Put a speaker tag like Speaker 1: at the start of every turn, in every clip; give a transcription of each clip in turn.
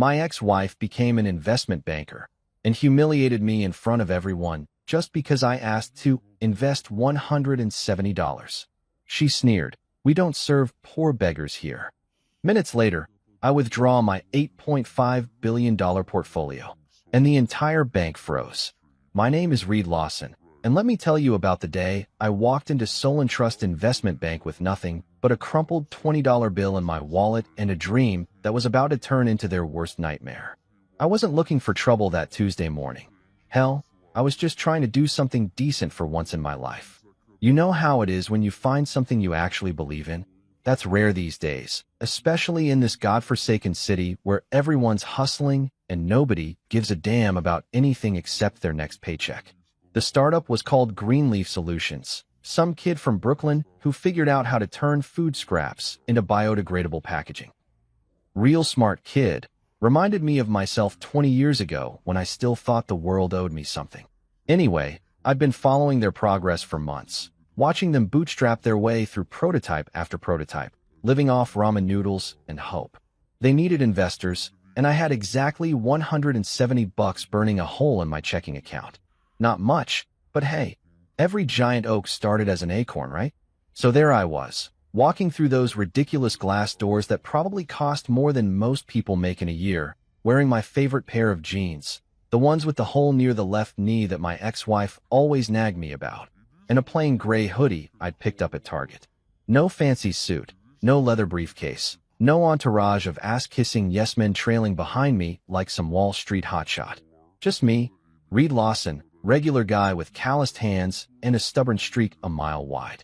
Speaker 1: My ex-wife became an investment banker and humiliated me in front of everyone just because I asked to invest $170. She sneered, "We don't serve poor beggars here." Minutes later, I withdraw my $8.5 billion portfolio, and the entire bank froze. My name is Reed Lawson, and let me tell you about the day I walked into Solon Trust Investment Bank with nothing but a crumpled $20 bill in my wallet and a dream that was about to turn into their worst nightmare. I wasn't looking for trouble that Tuesday morning. Hell, I was just trying to do something decent for once in my life. You know how it is when you find something you actually believe in? That's rare these days, especially in this godforsaken city where everyone's hustling and nobody gives a damn about anything except their next paycheck. The startup was called Greenleaf Solutions, some kid from Brooklyn who figured out how to turn food scraps into biodegradable packaging. Real smart kid. Reminded me of myself 20 years ago when I still thought the world owed me something. Anyway, I'd been following their progress for months, watching them bootstrap their way through prototype after prototype, living off ramen noodles and hope. They needed investors, and I had exactly $170 burning a hole in my checking account. Not much, but hey, every giant oak started as an acorn, right? So there I was, walking through those ridiculous glass doors that probably cost more than most people make in a year, wearing my favorite pair of jeans, the ones with the hole near the left knee that my ex-wife always nagged me about, and a plain gray hoodie I'd picked up at Target. No fancy suit, no leather briefcase, no entourage of ass-kissing yes-men trailing behind me like some Wall Street hotshot. Just me, Reed Lawson, regular guy with calloused hands and a stubborn streak a mile wide.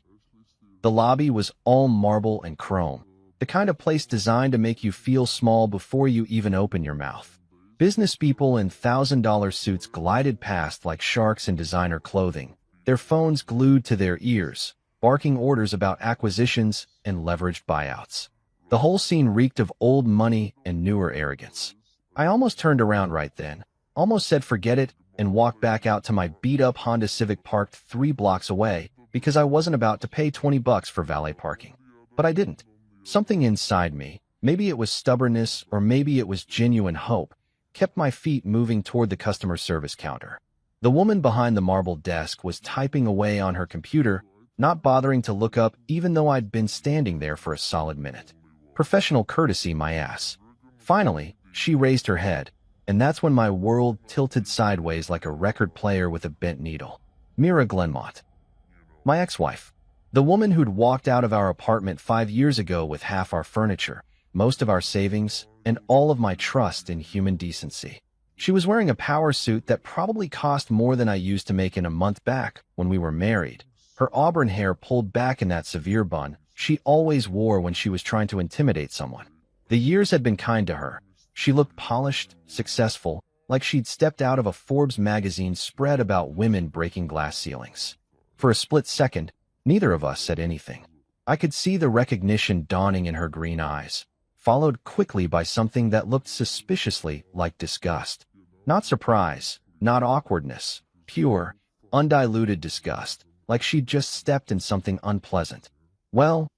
Speaker 1: The lobby was all marble and chrome, the kind of place designed to make you feel small before you even open your mouth. Business people in $1,000 suits glided past like sharks in designer clothing, their phones glued to their ears, barking orders about acquisitions and leveraged buyouts. The whole scene reeked of old money and newer arrogance. I almost turned around right then, almost said forget it, and walked back out to my beat-up Honda Civic parked 3 blocks away because I wasn't about to pay $20 for valet parking. But I didn't. Something inside me, maybe it was stubbornness or maybe it was genuine hope, kept my feet moving toward the customer service counter. The woman behind the marble desk was typing away on her computer, not bothering to look up even though I'd been standing there for a solid minute. Professional courtesy, my ass. Finally, she raised her head, and that's when my world tilted sideways like a record player with a bent needle. Mira Glenmont. My ex-wife. The woman who'd walked out of our apartment 5 years ago with half our furniture, most of our savings, and all of my trust in human decency. She was wearing a power suit that probably cost more than I used to make in a month back when we were married. Her auburn hair pulled back in that severe bun she always wore when she was trying to intimidate someone. The years had been kind to her. She looked polished, successful, like she'd stepped out of a Forbes magazine spread about women breaking glass ceilings. For a split second, neither of us said anything. I could see the recognition dawning in her green eyes, followed quickly by something that looked suspiciously like disgust. Not surprise, not awkwardness, pure, undiluted disgust, like she'd just stepped in something unpleasant. Well,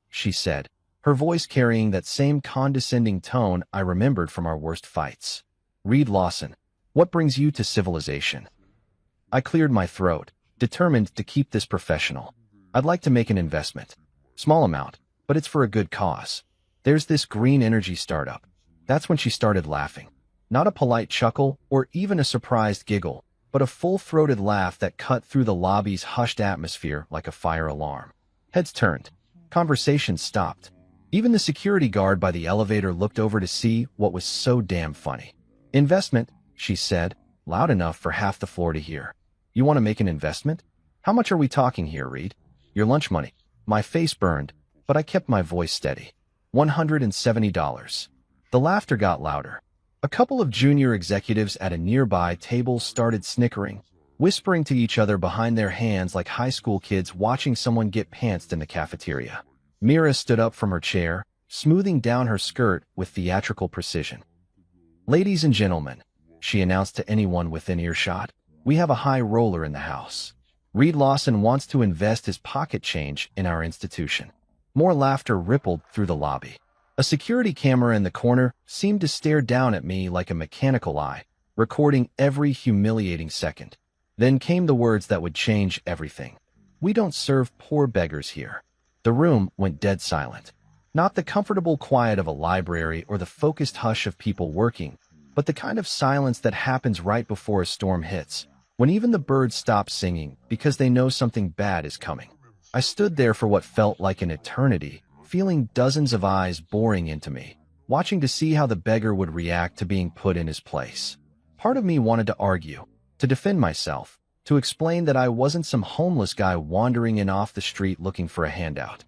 Speaker 1: she said, her voice carrying that same condescending tone I remembered from our worst fights. Reed Lawson, what brings you to civilization? I cleared my throat, determined to keep this professional. I'd like to make an investment. Small amount, but it's for a good cause. There's this green energy startup. That's when she started laughing. Not a polite chuckle or even a surprised giggle, but a full-throated laugh that cut through the lobby's hushed atmosphere like a fire alarm. Heads turned. Conversation stopped. Even the security guard by the elevator looked over to see what was so damn funny. Investment, she said, loud enough for half the floor to hear. You want to make an investment? How much are we talking here, Reed? Your lunch money. My face burned, but I kept my voice steady. $170. The laughter got louder. A couple of junior executives at a nearby table started snickering, whispering to each other behind their hands like high school kids watching someone get pantsed in the cafeteria. Mira stood up from her chair, smoothing down her skirt with theatrical precision. Ladies and gentlemen, she announced to anyone within earshot, we have a high roller in the house. Reed Lawson wants to invest his pocket change in our institution. More laughter rippled through the lobby. A security camera in the corner seemed to stare down at me like a mechanical eye, recording every humiliating second. Then came the words that would change everything. "We don't serve poor beggars here." The room went dead silent. Not the comfortable quiet of a library or the focused hush of people working, but the kind of silence that happens right before a storm hits, when even the birds stop singing because they know something bad is coming. I stood there for what felt like an eternity, feeling dozens of eyes boring into me, watching to see how the beggar would react to being put in his place. Part of me wanted to argue, to defend myself, to explain that I wasn't some homeless guy wandering in off the street looking for a handout.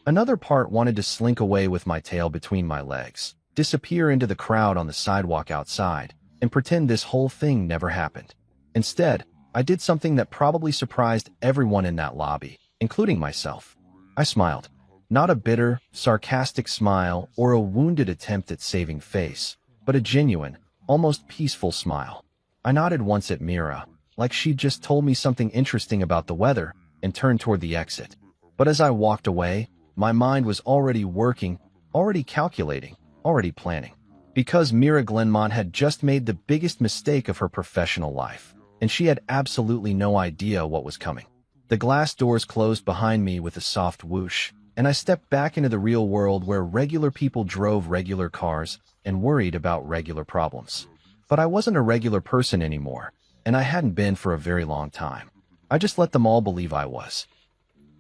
Speaker 1: Another part wanted to slink away with my tail between my legs, disappear into the crowd on the sidewalk outside, and pretend this whole thing never happened. Instead, I did something that probably surprised everyone in that lobby, including myself. I smiled. Not a bitter, sarcastic smile or a wounded attempt at saving face, but a genuine, almost peaceful smile. I nodded once at Mira, like she'd just told me something interesting about the weather, and turned toward the exit. But as I walked away, my mind was already working, already calculating, already planning. Because Mira Glenmont had just made the biggest mistake of her professional life, and she had absolutely no idea what was coming. The glass doors closed behind me with a soft whoosh, and I stepped back into the real world where regular people drove regular cars and worried about regular problems. But I wasn't a regular person anymore, and I hadn't been for a very long time. I just let them all believe I was.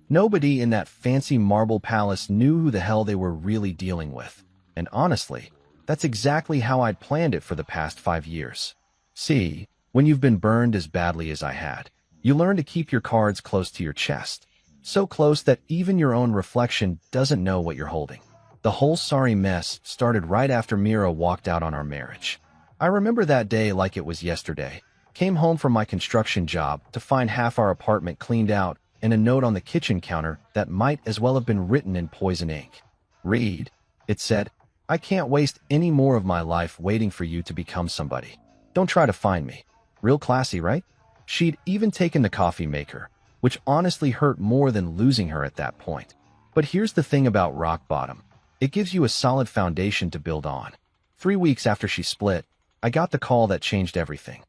Speaker 1: Nobody in that fancy marble palace knew who the hell they were really dealing with, and honestly, that's exactly how I'd planned it for the past 5 years. See, when you've been burned as badly as I had, you learn to keep your cards close to your chest, so close that even your own reflection doesn't know what you're holding. The whole sorry mess started right after Mira walked out on our marriage. I remember that day like it was yesterday. Came home from my construction job to find half our apartment cleaned out and a note on the kitchen counter that might as well have been written in poison ink. "Read," it said. "I can't waste any more of my life waiting for you to become somebody. Don't try to find me." Real classy, right? She'd even taken the coffee maker, which honestly hurt more than losing her at that point. But here's the thing about rock bottom. It gives you a solid foundation to build on. 3 weeks after she split, I got the call that changed everything.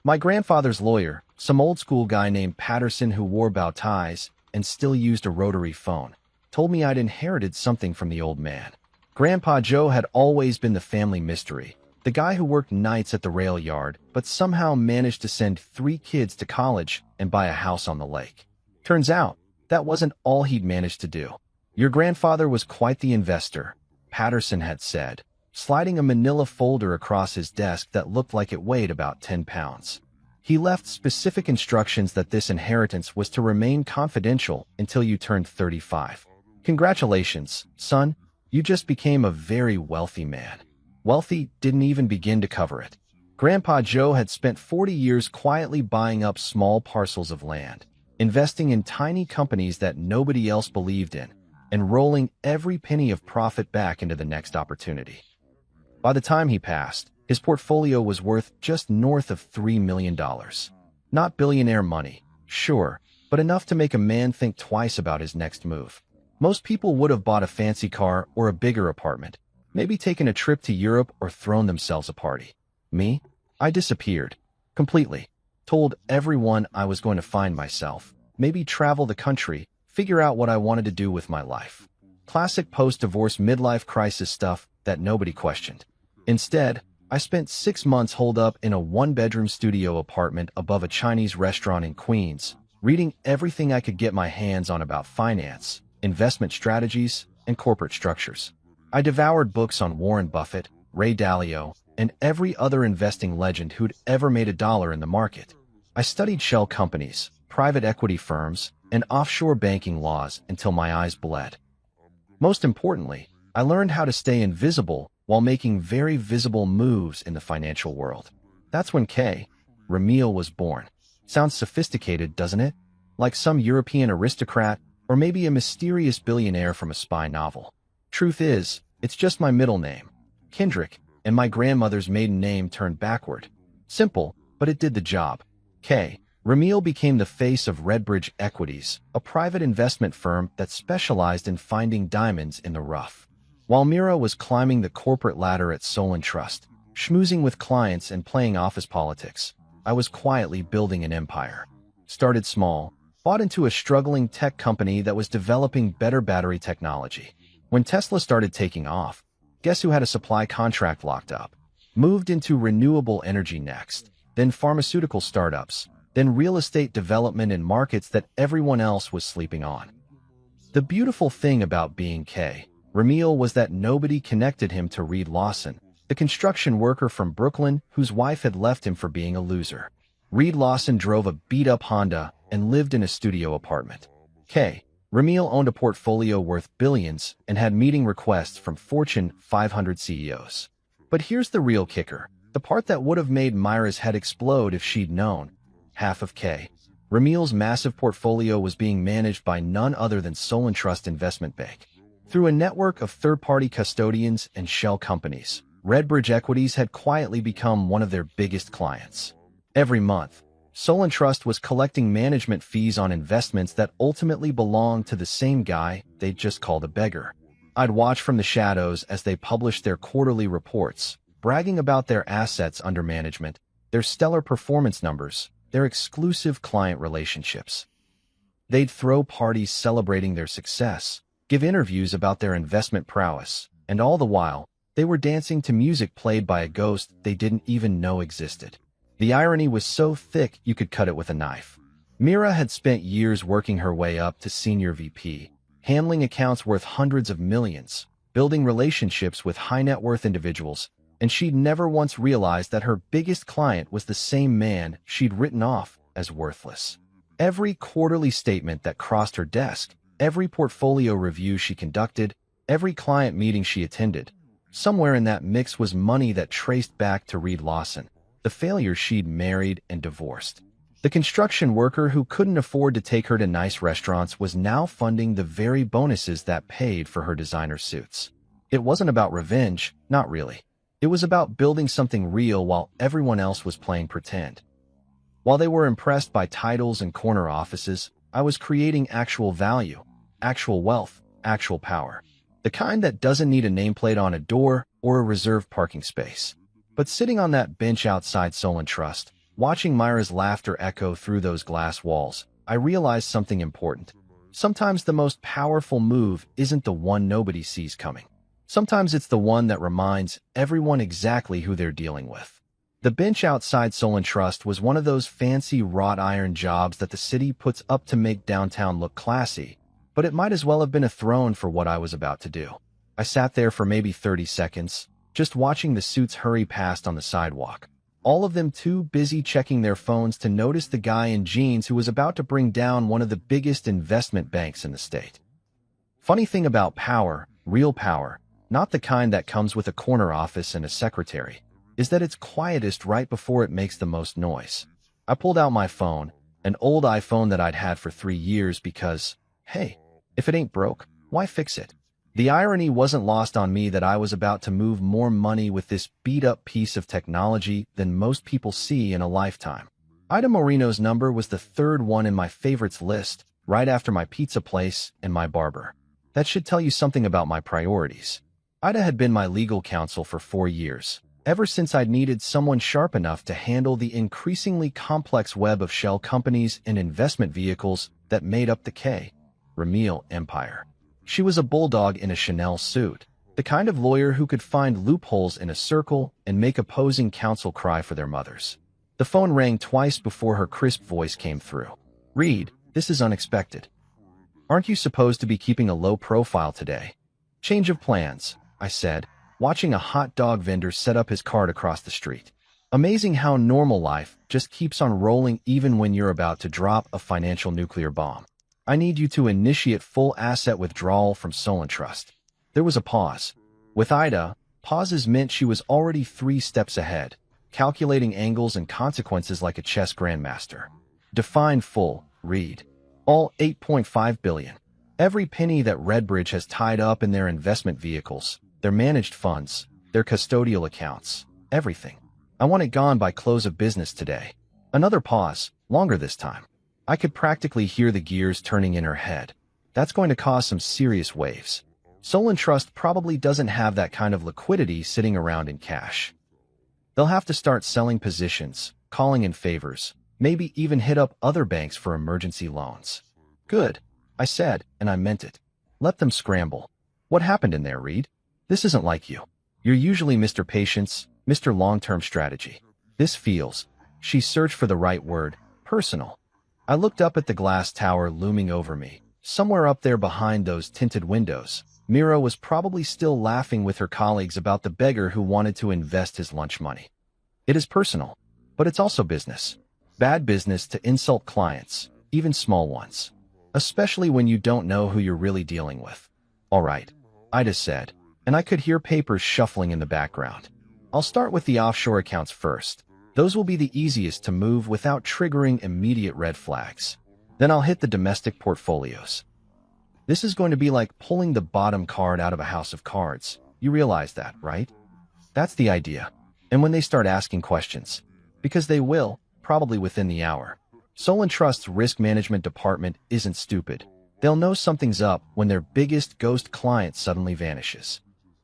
Speaker 1: My grandfather's lawyer, some old-school guy named Patterson who wore bow ties and still used a rotary phone, told me I'd inherited something from the old man. Grandpa Joe had always been the family mystery, the guy who worked nights at the rail yard but somehow managed to send 3 kids to college and buy a house on the lake. Turns out, that wasn't all he'd managed to do. "Your grandfather was quite the investor," Patterson had said, sliding a manila folder across his desk that looked like it weighed about 10 pounds. He left specific instructions that this inheritance was to remain confidential until you turned 35. "Congratulations, son, you just became a very wealthy man." Wealthy didn't even begin to cover it. Grandpa Joe had spent 40 years quietly buying up small parcels of land, investing in tiny companies that nobody else believed in, and rolling every penny of profit back into the next opportunity. By the time he passed, his portfolio was worth just north of $3 million. Not billionaire money, sure, but enough to make a man think twice about his next move. Most people would have bought a fancy car or a bigger apartment, maybe taken a trip to Europe or thrown themselves a party. Me? I disappeared. Completely. Told everyone I was going to find myself, maybe travel the country, figure out what I wanted to do with my life. Classic post-divorce midlife crisis stuff that nobody questioned. Instead, I spent 6 months holed up in a 1-bedroom studio apartment above a Chinese restaurant in Queens, reading everything I could get my hands on about finance, investment strategies, and corporate structures. I devoured books on Warren Buffett, Ray Dalio, and every other investing legend who'd ever made a dollar in the market. I studied shell companies, private equity firms, and offshore banking laws until my eyes bled. Most importantly, I learned how to stay invisible while making very visible moves in the financial world. That's when Ramil was born. Sounds sophisticated, doesn't it? Like some European aristocrat, or maybe a mysterious billionaire from a spy novel. Truth is, it's just my middle name, Kendrick, and my grandmother's maiden name turned backward. Simple, but it did the job. Ramil became the face of Redbridge Equities, a private investment firm that specialized in finding diamonds in the rough. While Mira was climbing the corporate ladder at Solon Trust, schmoozing with clients and playing office politics, I was quietly building an empire. Started small, bought into a struggling tech company that was developing better battery technology. When Tesla started taking off, guess who had a supply contract locked up? Moved into renewable energy next, then pharmaceutical startups, then real estate development in markets that everyone else was sleeping on. The beautiful thing about being K. Ramil was that nobody connected him to Reed Lawson, the construction worker from Brooklyn whose wife had left him for being a loser. Reed Lawson drove a beat-up Honda and lived in a studio apartment. K. Ramil owned a portfolio worth billions and had meeting requests from Fortune 500 CEOs. But here's the real kicker, the part that would have made Myra's head explode if she'd known. Half of K. Ramil's massive portfolio was being managed by none other than Solon Trust Investment Bank. Through a network of third-party custodians and shell companies, Redbridge Equities had quietly become one of their biggest clients. Every month, Solon Trust was collecting management fees on investments that ultimately belonged to the same guy they'd just called a beggar. I'd watch from the shadows as they published their quarterly reports, bragging about their assets under management, their stellar performance numbers, their exclusive client relationships. They'd throw parties celebrating their success, give interviews about their investment prowess, and all the while, they were dancing to music played by a ghost they didn't even know existed. The irony was so thick you could cut it with a knife. Mira had spent years working her way up to senior VP, handling accounts worth hundreds of millions, building relationships with high-net-worth individuals, and she'd never once realized that her biggest client was the same man she'd written off as worthless. Every quarterly statement that crossed her desk, every portfolio review she conducted, every client meeting she attended, somewhere in that mix was money that traced back to Reed Lawson, the failure she'd married and divorced. The construction worker who couldn't afford to take her to nice restaurants was now funding the very bonuses that paid for her designer suits. It wasn't about revenge, not really. It was about building something real while everyone else was playing pretend. While they were impressed by titles and corner offices, I was creating actual value, actual wealth, actual power. The kind that doesn't need a nameplate on a door or a reserved parking space. But sitting on that bench outside Solon Trust, watching Myra's laughter echo through those glass walls, I realized something important. Sometimes the most powerful move isn't the one nobody sees coming. Sometimes it's the one that reminds everyone exactly who they're dealing with. The bench outside Solon Trust was one of those fancy wrought iron jobs that the city puts up to make downtown look classy, but it might as well have been a throne for what I was about to do. I sat there for maybe 30 seconds, just watching the suits hurry past on the sidewalk, all of them too busy checking their phones to notice the guy in jeans who was about to bring down one of the biggest investment banks in the state. Funny thing about power, real power, not the kind that comes with a corner office and a secretary, is that it's quietest right before it makes the most noise. I pulled out my phone, an old iPhone that I'd had for 3 years because, hey, if it ain't broke, why fix it? The irony wasn't lost on me that I was about to move more money with this beat-up piece of technology than most people see in a lifetime. Ida Moreno's number was the third one in my favorites list, right after my pizza place and my barber. That should tell you something about my priorities. Ida had been my legal counsel for 4 years, ever since I'd needed someone sharp enough to handle the increasingly complex web of shell companies and investment vehicles that made up the K. Ramil empire. She was a bulldog in a Chanel suit, the kind of lawyer who could find loopholes in a circle and make opposing counsel cry for their mothers. The phone rang twice before her crisp voice came through. "Reed, this is unexpected. Aren't you supposed to be keeping a low profile today?" "Change of plans," I said, watching a hot dog vendor set up his cart across the street. Amazing how normal life just keeps on rolling even when you're about to drop a financial nuclear bomb. "I need you to initiate full asset withdrawal from Solon Trust." There was a pause. With Ida, pauses meant she was already 3 steps ahead, calculating angles and consequences like a chess grandmaster. "Define full, Reed. All $8.5 billion. Every penny that Redbridge has tied up in their investment vehicles, their managed funds, their custodial accounts, everything. I want it gone by close of business today." Another pause, longer this time. I could practically hear the gears turning in her head. That's going to cause some serious waves. Solon Trust probably doesn't have that kind of liquidity sitting around in cash. They'll have to start selling positions, calling in favors, maybe even hit up other banks for emergency loans. Good, I said, and I meant it. Let them scramble. What happened in there, Reed? This isn't like you. You're usually Mr. Patience, Mr. Long-Term Strategy. This feels, she searched for the right word, personal. I looked up at the glass tower looming over me. Somewhere up there behind those tinted windows, Mira was probably still laughing with her colleagues about the beggar who wanted to invest his lunch money. It is personal, but it's also business. Bad business to insult clients, even small ones. Especially when you don't know who you're really dealing with. All right, Ida said, and I could hear papers shuffling in the background. I'll start with the offshore accounts first. Those will be the easiest to move without triggering immediate red flags. Then I'll hit the domestic portfolios. This is going to be like pulling the bottom card out of a house of cards. You realize that, right? That's the idea. And when they start asking questions, because they will, probably within the hour. Solon Trust's risk management department isn't stupid. They'll know something's up when their biggest ghost client suddenly vanishes.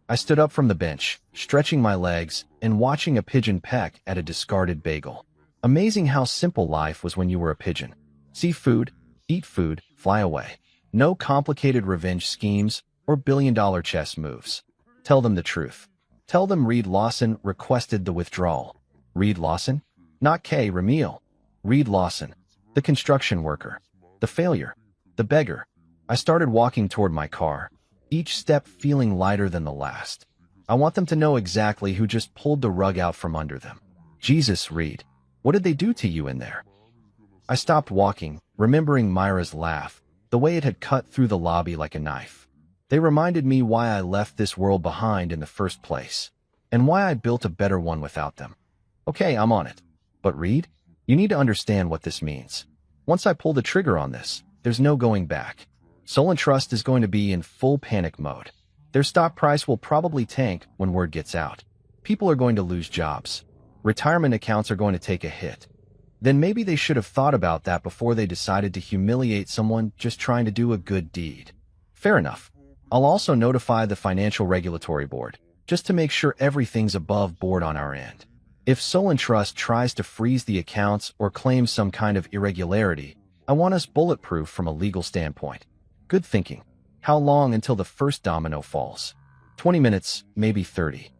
Speaker 1: I stood up from the bench, stretching my legs and watching a pigeon peck at a discarded bagel. Amazing how simple life was when you were a pigeon. See food, eat food, fly away. No complicated revenge schemes or billion-dollar chess moves. Tell them the truth. Tell them Reed Lawson requested the withdrawal. Reed Lawson? Not K. Ramiel. Reed Lawson. The construction worker. The failure. The beggar. I started walking toward my car, each step feeling lighter than the last. I want them to know exactly who just pulled the rug out from under them. Jesus, Reed. What did they do to you in there? I stopped walking, remembering Myra's laugh, the way it had cut through the lobby like a knife. They reminded me why I left this world behind in the first place, and why I built a better one without them. Okay, I'm on it. But Reed, you need to understand what this means. Once I pull the trigger on this, there's no going back. Solon Trust is going to be in full panic mode. Their stock price will probably tank when word gets out. People are going to lose jobs. Retirement accounts are going to take a hit. Then maybe they should have thought about that before they decided to humiliate someone just trying to do a good deed. Fair enough. I'll also notify the Financial Regulatory Board, just to make sure everything's above board on our end. If Solon Trust tries to freeze the accounts or claims some kind of irregularity, I want us bulletproof from a legal standpoint. Good thinking. How long until the first domino falls? 20 minutes, maybe 30.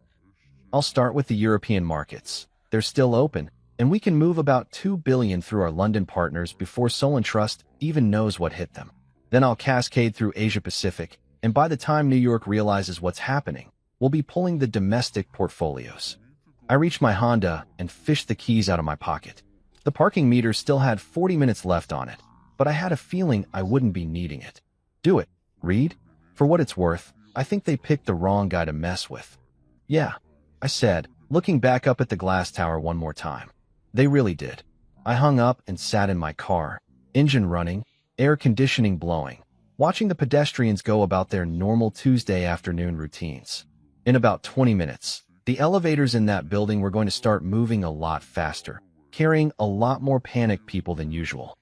Speaker 1: I'll start with the European markets. They're still open, and we can move about $2 billion through our London partners before Solon Trust even knows what hit them. Then I'll cascade through Asia Pacific, and by the time New York realizes what's happening, we'll be pulling the domestic portfolios. I reached my Honda and fished the keys out of my pocket. The parking meter still had 40 minutes left on it, but I had a feeling I wouldn't be needing it. Do it, Reed. For what it's worth, I think they picked the wrong guy to mess with. Yeah, I said, looking back up at the glass tower one more time. They really did. I hung up and sat in my car, engine running, air conditioning blowing, watching the pedestrians go about their normal Tuesday afternoon routines. In about 20 minutes, the elevators in that building were going to start moving a lot faster, carrying a lot more panicked people than usual.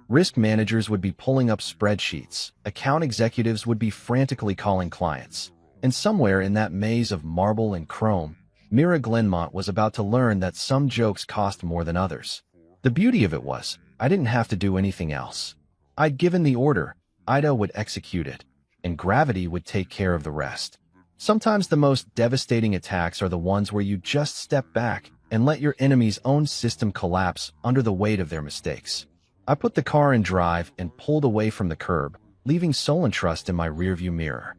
Speaker 1: Risk managers would be pulling up spreadsheets, account executives would be frantically calling clients, and somewhere in that maze of marble and chrome, Mira Glenmont was about to learn that some jokes cost more than others. The beauty of it was, I didn't have to do anything else. I'd given the order, Ida would execute it, and gravity would take care of the rest. Sometimes the most devastating attacks are the ones where you just step back and let your enemy's own system collapse under the weight of their mistakes. I put the car in drive and pulled away from the curb, leaving Solon Trust in my rearview mirror.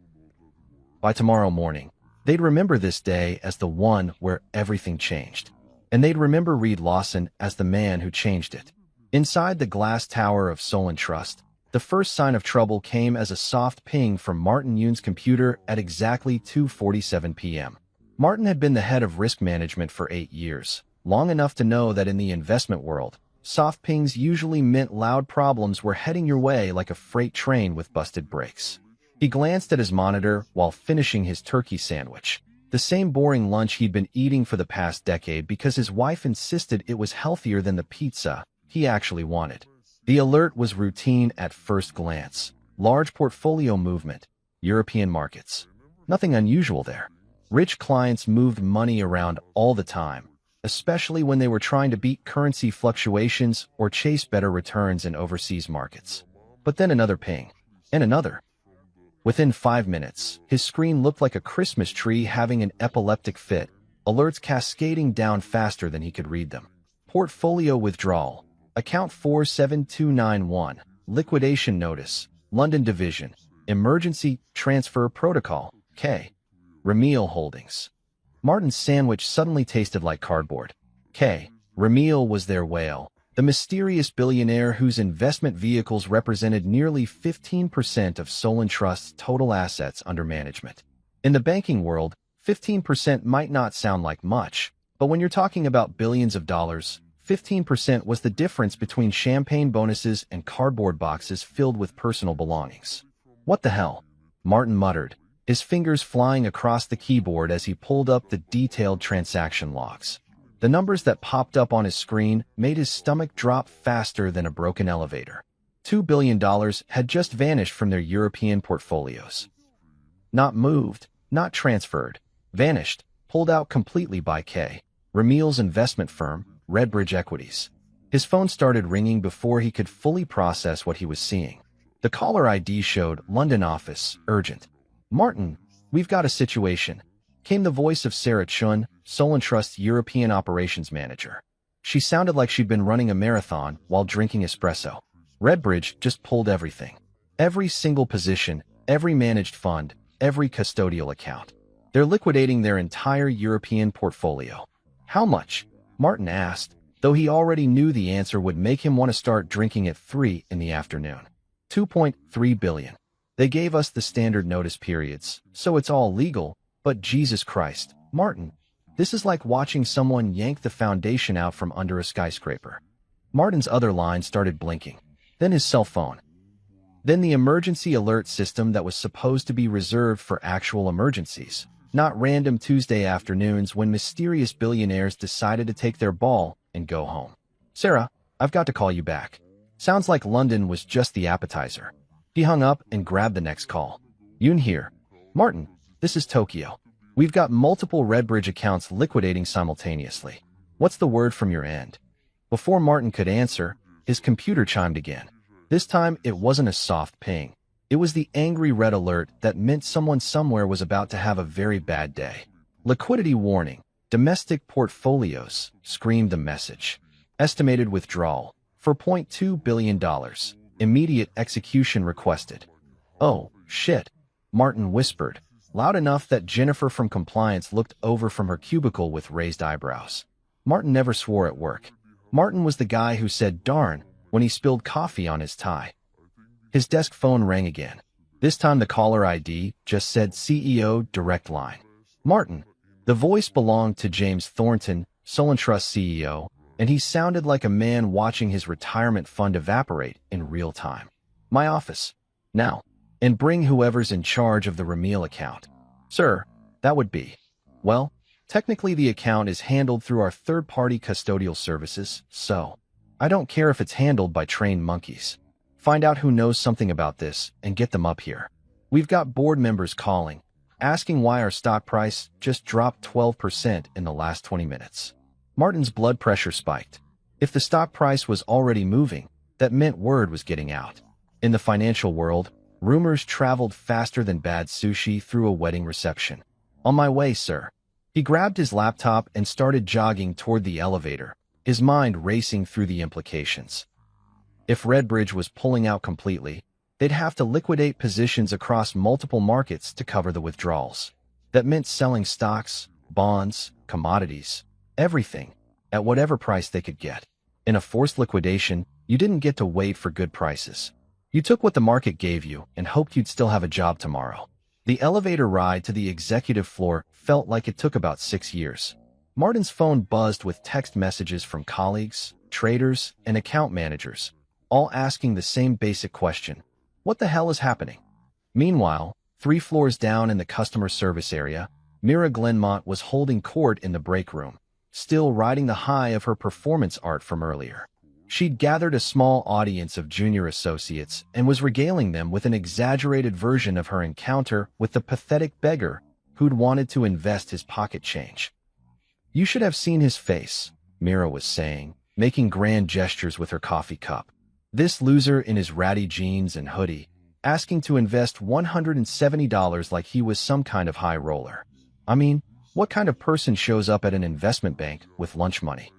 Speaker 1: By tomorrow morning, they'd remember this day as the one where everything changed, and they'd remember Reed Lawson as the man who changed it. Inside the glass tower of Solon Trust, the first sign of trouble came as a soft ping from Martin Yoon's computer at exactly 2:47 p.m. Martin had been the head of risk management for 8 years, long enough to know that in the investment world, soft pings usually meant loud problems were heading your way like a freight train with busted brakes. He glanced at his monitor while finishing his turkey sandwich, the same boring lunch he'd been eating for the past decade because his wife insisted it was healthier than the pizza he actually wanted. The alert was routine at first glance. Large portfolio movement, European markets. Nothing unusual there. Rich clients moved money around all the time, especially when they were trying to beat currency fluctuations or chase better returns in overseas markets. But then another ping. And another. Within 5 minutes, his screen looked like a Christmas tree having an epileptic fit, alerts cascading down faster than he could read them. Portfolio withdrawal. Account 47291. Liquidation notice. London Division. Emergency Transfer Protocol. K. Remiel Holdings. Martin's sandwich suddenly tasted like cardboard. K. Remiel was their whale, the mysterious billionaire whose investment vehicles represented nearly 15% of Solon Trust's total assets under management. In the banking world, 15% might not sound like much, but when you're talking about billions of dollars, 15% was the difference between champagne bonuses and cardboard boxes filled with personal belongings. What the hell? Martin muttered, his fingers flying across the keyboard as he pulled up the detailed transaction logs. The numbers that popped up on his screen made his stomach drop faster than a broken elevator. $2 billion had just vanished from their European portfolios. Not moved, not transferred, vanished, pulled out completely by K. Remiel's investment firm, Redbridge Equities. His phone started ringing before he could fully process what he was seeing. The caller ID showed London office, urgent. Martin, we've got a situation, came the voice of Sarah Chun, Solon Trust's European operations manager. She sounded like she'd been running a marathon while drinking espresso. Redbridge just pulled everything. Every single position, every managed fund, every custodial account. They're liquidating their entire European portfolio. How much? Martin asked, though he already knew the answer would make him want to start drinking at 3 in the afternoon. 2.3 billion. They gave us the standard notice periods, so it's all legal, but Jesus Christ, Martin, this is like watching someone yank the foundation out from under a skyscraper. Martin's other line started blinking, then his cell phone. Then the emergency alert system that was supposed to be reserved for actual emergencies, not random Tuesday afternoons when mysterious billionaires decided to take their ball and go home. Sarah, I've got to call you back. Sounds like London was just the appetizer. He hung up and grabbed the next call. Yoon here. Martin, this is Tokyo. We've got multiple Redbridge accounts liquidating simultaneously. What's the word from your end? Before Martin could answer, his computer chimed again. This time, it wasn't a soft ping. It was the angry red alert that meant someone somewhere was about to have a very bad day. Liquidity warning. Domestic portfolios, screamed the message. Estimated withdrawal. For $0.2 billion. Immediate execution requested. Oh, shit, Martin whispered, loud enough that Jennifer from compliance looked over from her cubicle with raised eyebrows. Martin never swore at work. Martin was the guy who said darn when he spilled coffee on his tie. His desk phone rang again. This time the caller ID just said CEO Direct Line. Martin. The voice belonged to James Thornton, Solon Trust CEO, and he sounded like a man watching his retirement fund evaporate in real time. My office. Now. And bring whoever's in charge of the Remiel account. Sir, that would be. Well, technically the account is handled through our third-party custodial services, so I don't care if it's handled by trained monkeys. Find out who knows something about this and get them up here. We've got board members calling, asking why our stock price just dropped 12% in the last 20 minutes. Martin's blood pressure spiked. If the stock price was already moving, that meant word was getting out. In the financial world, rumors traveled faster than bad sushi through a wedding reception. On my way, sir. He grabbed his laptop and started jogging toward the elevator, his mind racing through the implications. If Redbridge was pulling out completely, they'd have to liquidate positions across multiple markets to cover the withdrawals. That meant selling stocks, bonds, commodities, everything, at whatever price they could get. In a forced liquidation, you didn't get to wait for good prices. You took what the market gave you and hoped you'd still have a job tomorrow. The elevator ride to the executive floor felt like it took about 6 years. Martin's phone buzzed with text messages from colleagues, traders, and account managers, all asking the same basic question. What the hell is happening? Meanwhile, 3 floors down in the customer service area, Mira Glenmont was holding court in the break room, still riding the high of her performance art from earlier. She'd gathered a small audience of junior associates and was regaling them with an exaggerated version of her encounter with the pathetic beggar who'd wanted to invest his pocket change. "You should have seen his face," Mira was saying, making grand gestures with her coffee cup. "This loser in his ratty jeans and hoodie, asking to invest $170 like he was some kind of high roller. I mean, what kind of person shows up at an investment bank with lunch money?"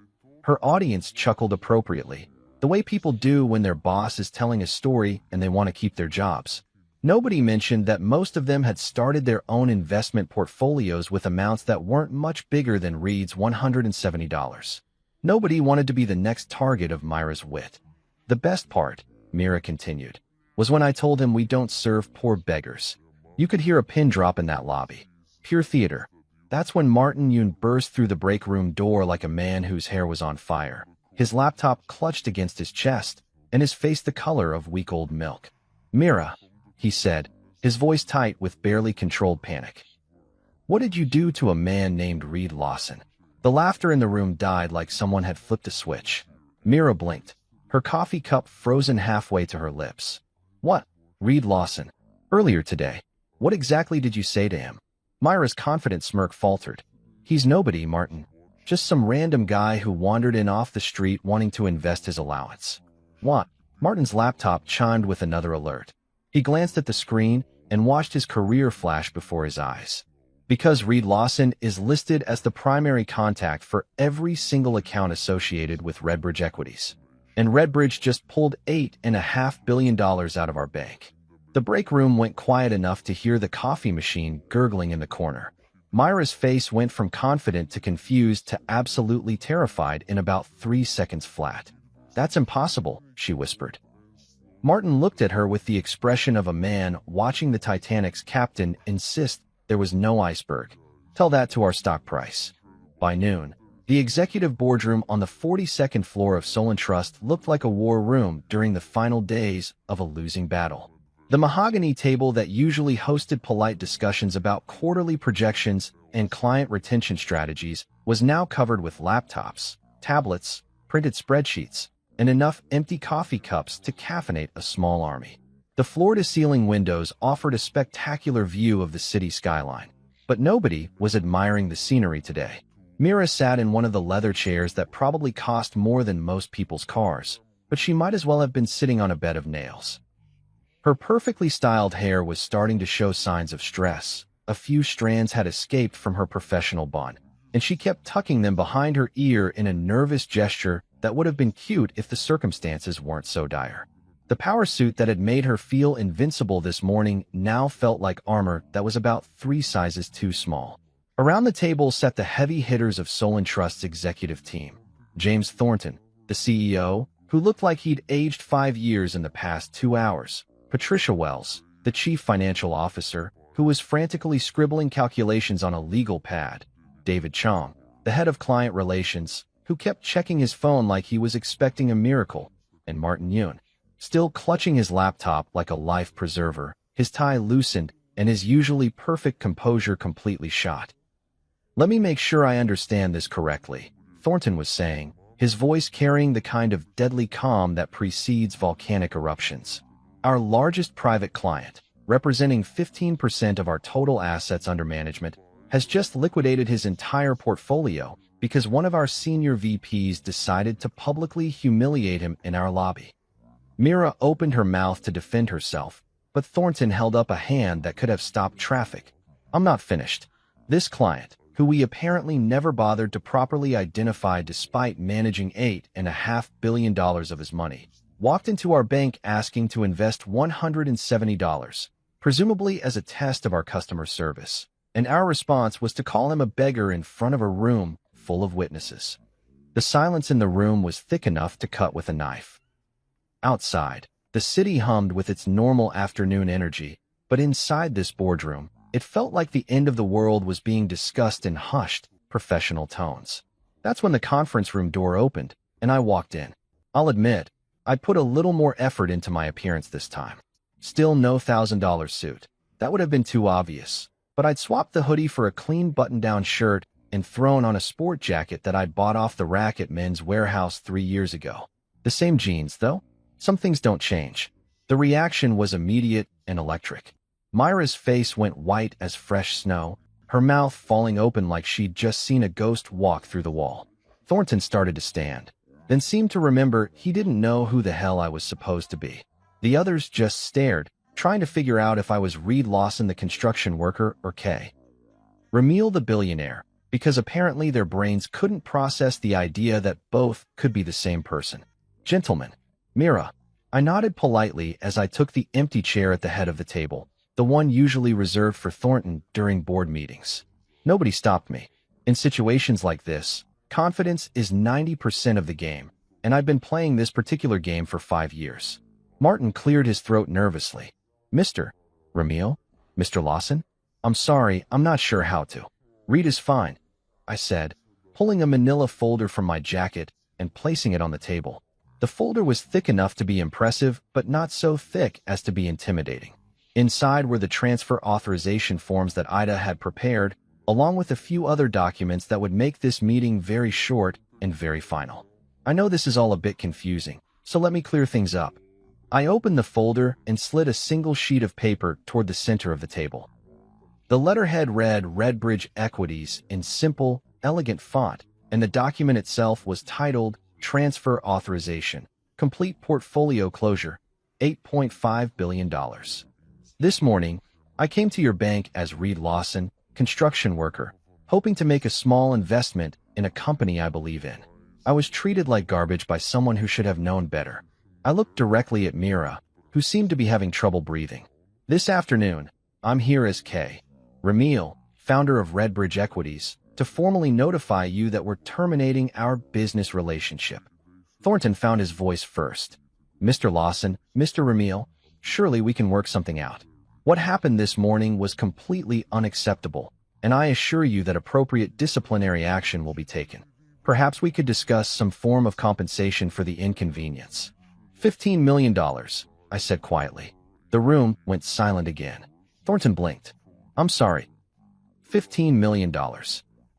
Speaker 1: Her audience chuckled appropriately, the way people do when their boss is telling a story and they want to keep their jobs. Nobody mentioned that most of them had started their own investment portfolios with amounts that weren't much bigger than Reed's $170. Nobody wanted to be the next target of Myra's wit. "The best part," Mira continued, "was when I told him we don't serve poor beggars." You could hear a pin drop in that lobby. Pure theater. That's when Martin Yoon burst through the break room door like a man whose hair was on fire, his laptop clutched against his chest, and his face the color of week-old milk. "Mira," he said, his voice tight with barely controlled panic. "What did you do to a man named Reed Lawson?" The laughter in the room died like someone had flipped a switch. Mira blinked, her coffee cup frozen halfway to her lips. "What? Reed Lawson? Earlier today. What exactly did you say to him?" Myra's confident smirk faltered. "He's nobody, Martin. Just some random guy who wandered in off the street wanting to invest his allowance." "What?" Martin's laptop chimed with another alert. He glanced at the screen and watched his career flash before his eyes. "Because Reed Lawson is listed as the primary contact for every single account associated with Redbridge Equities. And Redbridge just pulled $8.5 billion out of our bank." The break room went quiet enough to hear the coffee machine gurgling in the corner. Myra's face went from confident to confused to absolutely terrified in about 3 seconds flat. "That's impossible," she whispered. Martin looked at her with the expression of a man watching the Titanic's captain insist there was no iceberg. "Tell that to our stock price." By noon, the executive boardroom on the 42nd floor of Solon Trust looked like a war room during the final days of a losing battle. The mahogany table that usually hosted polite discussions about quarterly projections and client retention strategies was now covered with laptops, tablets, printed spreadsheets, and enough empty coffee cups to caffeinate a small army. The floor-to-ceiling windows offered a spectacular view of the city skyline, but nobody was admiring the scenery today. Mira sat in one of the leather chairs that probably cost more than most people's cars, but she might as well have been sitting on a bed of nails. Her perfectly styled hair was starting to show signs of stress. A few strands had escaped from her professional bun, and she kept tucking them behind her ear in a nervous gesture that would have been cute if the circumstances weren't so dire. The power suit that had made her feel invincible this morning now felt like armor that was about 3 sizes too small. Around the table sat the heavy hitters of Solon Trust's executive team. James Thornton, the CEO, who looked like he'd aged 5 years in the past 2 hours. Patricia Wells, the chief financial officer, who was frantically scribbling calculations on a legal pad. David Chong, the head of client relations, who kept checking his phone like he was expecting a miracle. And Martin Yoon, still clutching his laptop like a life preserver, his tie loosened and his usually perfect composure completely shot. "Let me make sure I understand this correctly," Thornton was saying, his voice carrying the kind of deadly calm that precedes volcanic eruptions. "Our largest private client, representing 15% of our total assets under management, has just liquidated his entire portfolio because one of our senior VPs decided to publicly humiliate him in our lobby." Mira opened her mouth to defend herself, but Thornton held up a hand that could have stopped traffic. "I'm not finished. This client, who we apparently never bothered to properly identify despite managing $8.5 billion of his money, walked into our bank asking to invest $170, presumably as a test of our customer service, and our response was to call him a beggar in front of a room full of witnesses." The silence in the room was thick enough to cut with a knife. Outside, the city hummed with its normal afternoon energy, but inside this boardroom, it felt like the end of the world was being discussed in hushed, professional tones. That's when the conference room door opened, and I walked in. I'll admit, I'd put a little more effort into my appearance this time. Still no $1,000 suit. That would have been too obvious. But I'd swapped the hoodie for a clean button-down shirt and thrown on a sport jacket that I'd bought off the rack at Men's Warehouse 3 years ago. The same jeans, though? Some things don't change. The reaction was immediate and electric. Myra's face went white as fresh snow, her mouth falling open like she'd just seen a ghost walk through the wall. Thornton started to stand, then seemed to remember he didn't know who the hell I was supposed to be. The others just stared, trying to figure out if I was Reed Lawson the construction worker or Kay. Ramil the billionaire, because apparently their brains couldn't process the idea that both could be the same person. Gentlemen, Mira. I nodded politely as I took the empty chair at the head of the table, the one usually reserved for Thornton during board meetings. Nobody stopped me. In situations like this, confidence is 90% of the game, and I've been playing this particular game for 5 years. Martin cleared his throat nervously. Mr. Ramil? Mr. Lawson? I'm sorry, I'm not sure how to. Reed is fine, I said, pulling a manila folder from my jacket and placing it on the table. The folder was thick enough to be impressive, but not so thick as to be intimidating. Inside were the transfer authorization forms that Ida had prepared, along with a few other documents that would make this meeting very short and very final. I know this is all a bit confusing, so let me clear things up. I opened the folder and slid a single sheet of paper toward the center of the table. The letterhead read Redbridge Equities in simple, elegant font, and the document itself was titled Transfer Authorization, Complete Portfolio Closure, $8.5 billion. This morning, I came to your bank as Reed Lawson, construction worker, hoping to make a small investment in a company I believe in. I was treated like garbage by someone who should have known better. I looked directly at Mira, who seemed to be having trouble breathing. This afternoon, I'm here as Kay Ramil, founder of Redbridge Equities, to formally notify you that we're terminating our business relationship. Thornton found his voice first. Mr. Lawson, Mr. Ramil, surely we can work something out. What happened this morning was completely unacceptable, and I assure you that appropriate disciplinary action will be taken. Perhaps we could discuss some form of compensation for the inconvenience. $15 million, I said quietly. The room went silent again. Thornton blinked. I'm sorry. $15 million.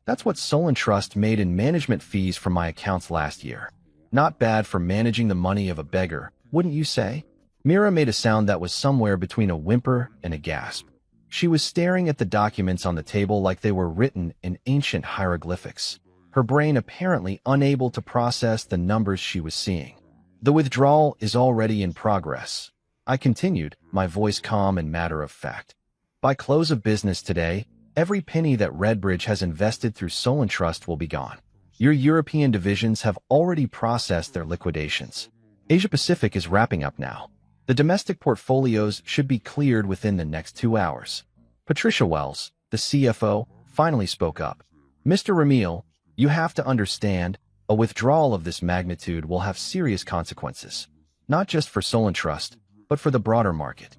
Speaker 1: That's what Solon Trust made in management fees from my accounts last year. Not bad for managing the money of a beggar, wouldn't you say? Mira made a sound that was somewhere between a whimper and a gasp. She was staring at the documents on the table like they were written in ancient hieroglyphics, her brain apparently unable to process the numbers she was seeing. The withdrawal is already in progress, I continued, my voice calm and matter-of-fact. By close of business today, every penny that Redbridge has invested through Solon Trust will be gone. Your European divisions have already processed their liquidations. Asia-Pacific is wrapping up now. The domestic portfolios should be cleared within the next 2 hours. Patricia Wells, the CFO, finally spoke up. Mr. Ramil, you have to understand, a withdrawal of this magnitude will have serious consequences, not just for Solon Trust, but for the broader market.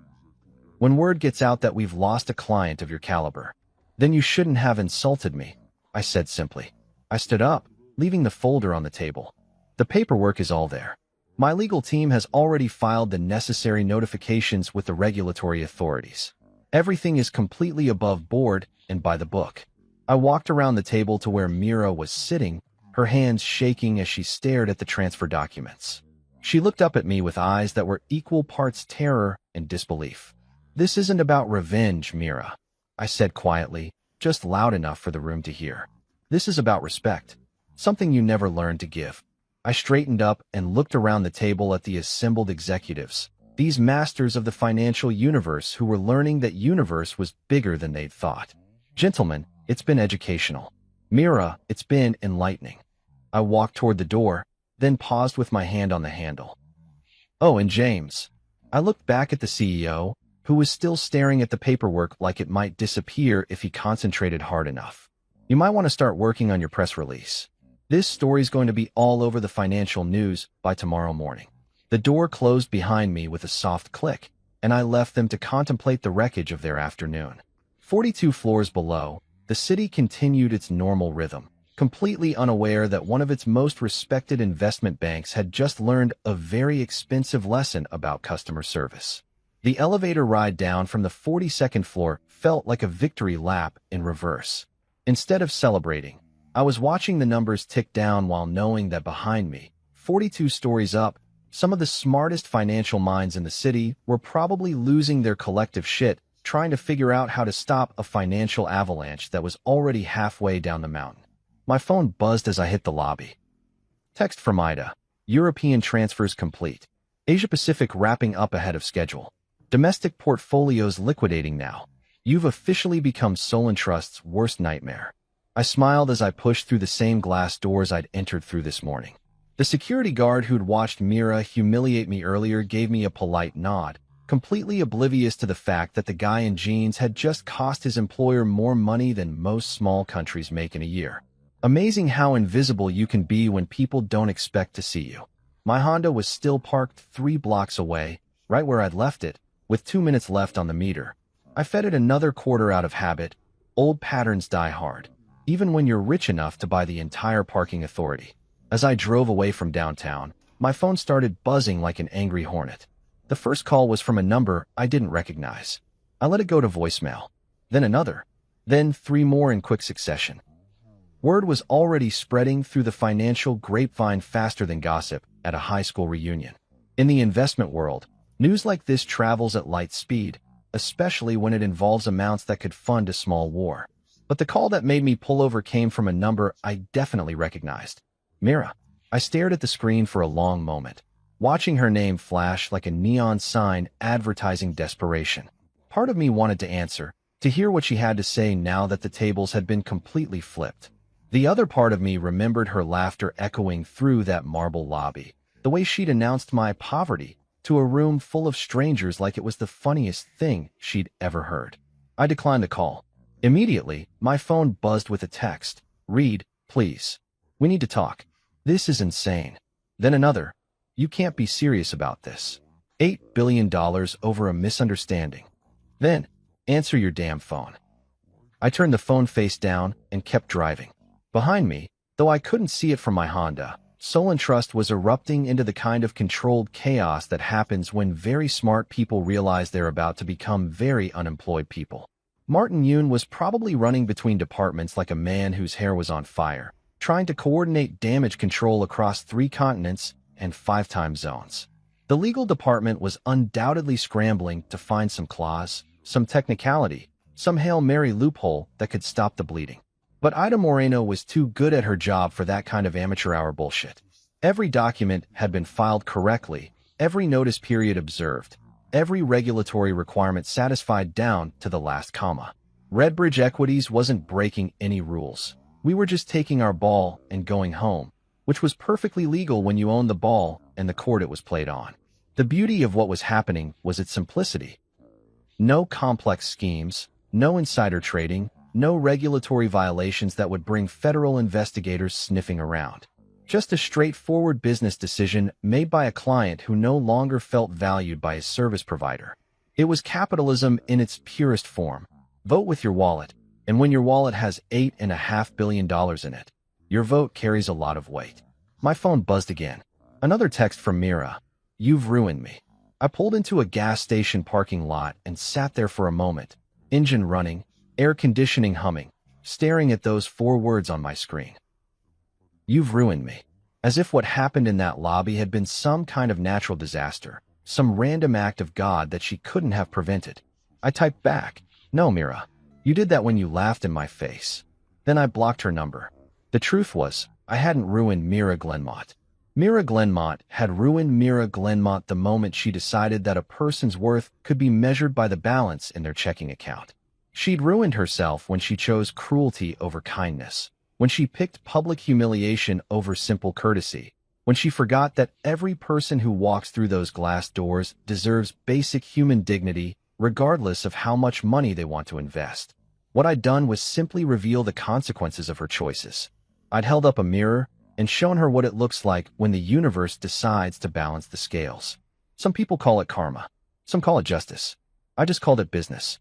Speaker 1: When word gets out that we've lost a client of your caliber, then you shouldn't have insulted me, I said simply. I stood up, leaving the folder on the table. The paperwork is all there. My legal team has already filed the necessary notifications with the regulatory authorities. Everything is completely above board and by the book. I walked around the table to where Mira was sitting, her hands shaking as she stared at the transfer documents. She looked up at me with eyes that were equal parts terror and disbelief. This isn't about revenge, Mira, I said quietly, just loud enough for the room to hear. This is about respect, something you never learned to give. I straightened up and looked around the table at the assembled executives, these masters of the financial universe who were learning that universe was bigger than they'd thought. Gentlemen, it's been educational. Mira, it's been enlightening. I walked toward the door, then paused with my hand on the handle. Oh, and James. I looked back at the CEO, who was still staring at the paperwork like it might disappear if he concentrated hard enough. You might want to start working on your press release. This story's going to be all over the financial news by tomorrow morning. The door closed behind me with a soft click, and I left them to contemplate the wreckage of their afternoon. 42 floors below, the city continued its normal rhythm, completely unaware that one of its most respected investment banks had just learned a very expensive lesson about customer service. The elevator ride down from the 42nd floor felt like a victory lap in reverse. Instead of celebrating, I was watching the numbers tick down while knowing that behind me, 42 stories up, some of the smartest financial minds in the city were probably losing their collective shit trying to figure out how to stop a financial avalanche that was already halfway down the mountain. My phone buzzed as I hit the lobby. Text from Ida. European transfers complete. Asia-Pacific wrapping up ahead of schedule. Domestic portfolios liquidating now. You've officially become Solon Trust's worst nightmare. I smiled as I pushed through the same glass doors I'd entered through this morning. The security guard who'd watched Mira humiliate me earlier gave me a polite nod, completely oblivious to the fact that the guy in jeans had just cost his employer more money than most small countries make in a year. Amazing how invisible you can be when people don't expect to see you. My Honda was still parked 3 blocks away, right where I'd left it, with 2 minutes left on the meter. I fed it another quarter out of habit. Old patterns die hard, even when you're rich enough to buy the entire parking authority. As I drove away from downtown, my phone started buzzing like an angry hornet. The first call was from a number I didn't recognize. I let it go to voicemail. Then another. Then 3 more in quick succession. Word was already spreading through the financial grapevine faster than gossip at a high school reunion. In the investment world, news like this travels at light speed, especially when it involves amounts that could fund a small war. But the call that made me pull over came from a number I definitely recognized. Mira. I stared at the screen for a long moment, watching her name flash like a neon sign advertising desperation. Part of me wanted to answer, to hear what she had to say now that the tables had been completely flipped. The other part of me remembered her laughter echoing through that marble lobby, the way she'd announced my poverty to a room full of strangers like it was the funniest thing she'd ever heard. I declined the call. Immediately, my phone buzzed with a text. Read, please. We need to talk. This is insane. Then another. You can't be serious about this. $8 billion over a misunderstanding. Then, answer your damn phone. I turned the phone face down and kept driving. Behind me, though I couldn't see it from my Honda, Solon Trust was erupting into the kind of controlled chaos that happens when very smart people realize they're about to become very unemployed people. Martin Yoon was probably running between departments like a man whose hair was on fire, trying to coordinate damage control across 3 continents and 5 time zones. The legal department was undoubtedly scrambling to find some clause, some technicality, some Hail Mary loophole that could stop the bleeding. But Ida Moreno was too good at her job for that kind of amateur hour bullshit. Every document had been filed correctly, every notice period observed, every regulatory requirement satisfied down to the last comma. Redbridge Equities wasn't breaking any rules. We were just taking our ball and going home, which was perfectly legal when you owned the ball and the court it was played on. The beauty of what was happening was its simplicity. No complex schemes, no insider trading, no regulatory violations that would bring federal investigators sniffing around. Just a straightforward business decision made by a client who no longer felt valued by his service provider. It was capitalism in its purest form. Vote with your wallet, and when your wallet has $8.5 billion in it, your vote carries a lot of weight. My phone buzzed again. Another text from Mira. You've ruined me. I pulled into a gas station parking lot and sat there for a moment, engine running, air conditioning humming, staring at those 4 words on my screen. You've ruined me. As if what happened in that lobby had been some kind of natural disaster, some random act of God that she couldn't have prevented. I typed back, no, Mira. You did that when you laughed in my face. Then I blocked her number. The truth was, I hadn't ruined Mira Glenmont. Mira Glenmont had ruined Mira Glenmont the moment she decided that a person's worth could be measured by the balance in their checking account. She'd ruined herself when she chose cruelty over kindness, when she picked public humiliation over simple courtesy, when she forgot that every person who walks through those glass doors deserves basic human dignity regardless of how much money they want to invest. What I'd done was simply reveal the consequences of her choices. I'd held up a mirror and shown her what it looks like when the universe decides to balance the scales. Some people call it karma. Some call it justice. I just called it business.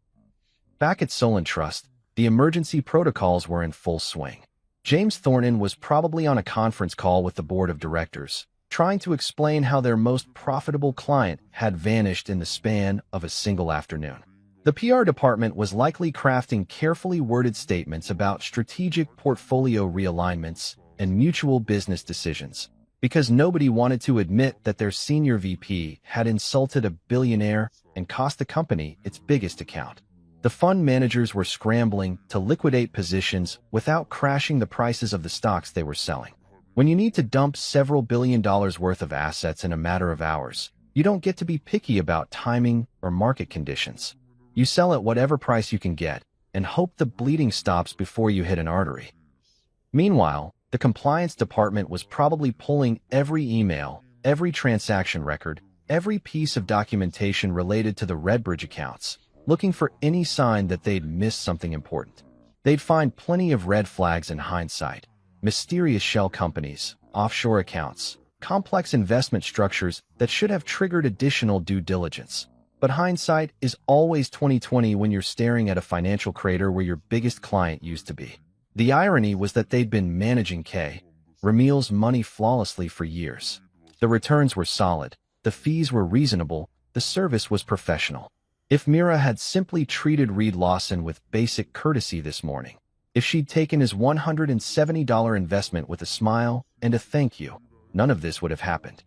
Speaker 1: Back at Solon Trust, the emergency protocols were in full swing. James Thornton was probably on a conference call with the board of directors, trying to explain how their most profitable client had vanished in the span of a single afternoon. The PR department was likely crafting carefully worded statements about strategic portfolio realignments and mutual business decisions. because nobody wanted to admit that their senior VP had insulted a billionaire and cost the company its biggest account. The fund managers were scrambling to liquidate positions without crashing the prices of the stocks they were selling. When you need to dump several $billion worth of assets in a matter of hours, you don't get to be picky about timing or market conditions. You sell at whatever price you can get and hope the bleeding stops before you hit an artery. Meanwhile, the compliance department was probably pulling every email, every transaction record, every piece of documentation related to the Redbridge accounts, looking for any sign that they'd missed something important. They'd find plenty of red flags in hindsight: mysterious shell companies, offshore accounts, complex investment structures that should have triggered additional due diligence. But hindsight is always 20/20 when you're staring at a financial crater where your biggest client used to be. The irony was that they'd been managing K. Ramil's money flawlessly for years. The returns were solid, the fees were reasonable, the service was professional. If Mira had simply treated Reed Lawson with basic courtesy this morning, if she'd taken his $170 investment with a smile and a thank you, none of this would have happened.